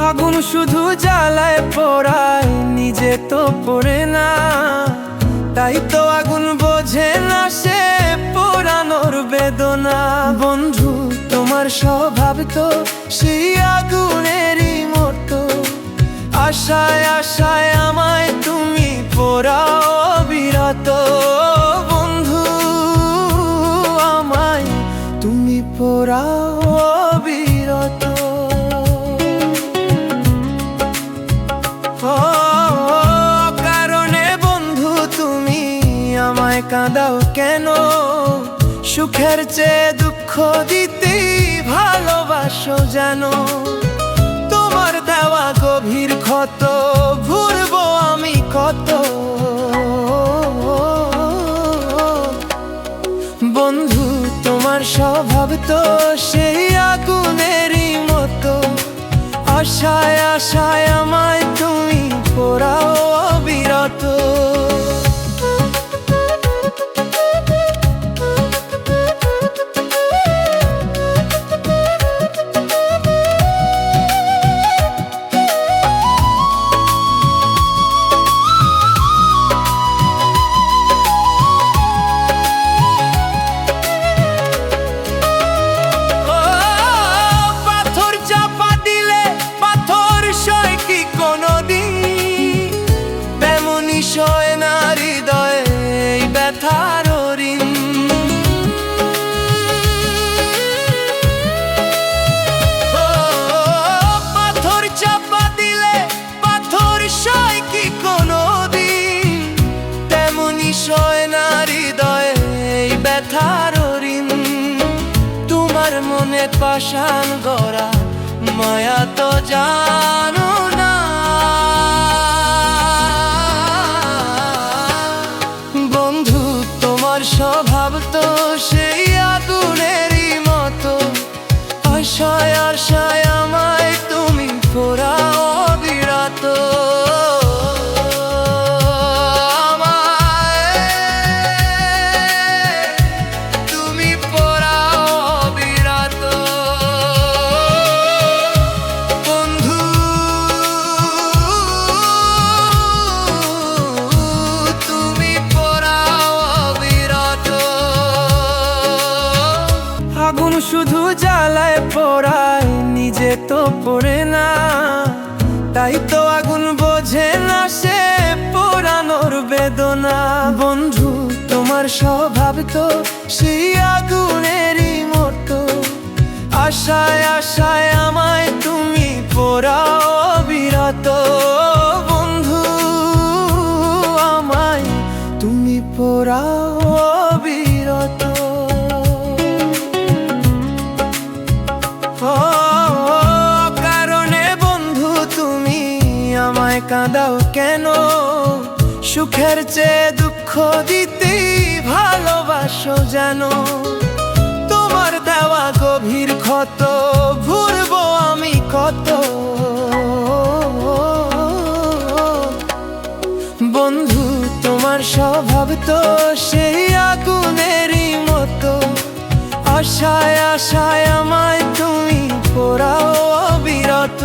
আগুন শুধু জ্বালায় পোড়ায়, নিজে তো পড়ে না। তাই তো আগুন বোঝে না সে পোড়ানোর বেদনা। বন্ধু তোমার স্বভাব তো সেই আগুনেরই মতো, আশায় আশায় আমায় তুমি পোড়াও অবিরত। বন্ধু আমায় তুমি পোড়াও অবিরত। কারণে বন্ধু তুমি আমায় কাঁদাও কেন? সুখের চেয়ে দুঃখ দিতেই ভালোবাসো যেন। তোমার দেওয়া গভীর ক্ষত ভুলবো আমি কত। বন্ধু তোমার স্বভাব তো সেই আগুনেরই মতো, আশায় আশায় আমায় তুমি পোড়াও অবিরত। সয় না হৃদয়ে এই ব্যথার ঋণ। পাথর চাপা দিলে পাথর সয় কি কোনদিন? তেমনি সয় না হৃদয়ে এই ব্যথার ঋণ। তোমার মনে পাষাণ গড়া মায়া তো জানো না। স্বভাব তো সেই আগুনেরই মতো, আশায় আশায় আমায় তুমি পোড়াও অবিরত। তুমি পোড়াও অবিরত। বন্ধু তুমি পোড়াও অবিরত। আগুন শুধু জ্বালায় পোড়ায়, নিজে তো পড়ে না। তাই তো আগুন বোঝে না সে পোড়ানোর বেদনা। বন্ধু তোমার স্বভাব তো সেই আগুনেরই মতো, আশায় আশায় আমায় তুমি পোড়াও অবিরত। বন্ধু আমায় তুমি পোড়াও অবিরত। কারণে বন্ধু তুমি আমায় কাঁদাও কেন? সুখের চেয়ে দুঃখ দিতেই ভালোবাসো যেন। তোমার দেওয়া গভীর ক্ষত ভুলবো আমি কত। বন্ধু তোমার স্বভাব তো সেই আগুনেরই মতো, আশায় আশায় আমায় তুমি পোড়াও অবিরত।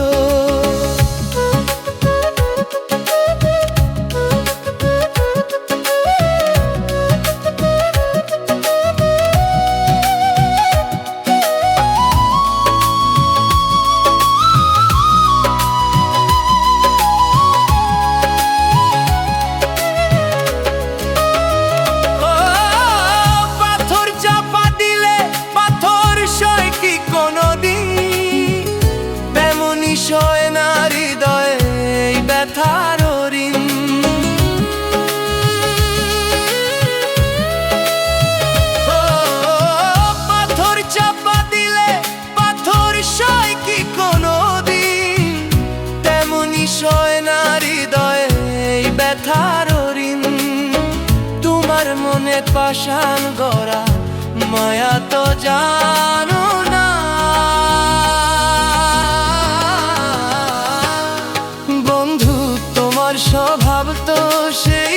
সয় না হৃদয়ে এই ব্যথার ঋণ। পাথর চাপা দিলে পাথর সয় কি কোনদিন? তেমনি সয় না হৃদয়ে এই ব্যথার ঋণ। তোমার মনে পাষাণ গড়া মায়া তো জানো না। স্বভাব তো সেই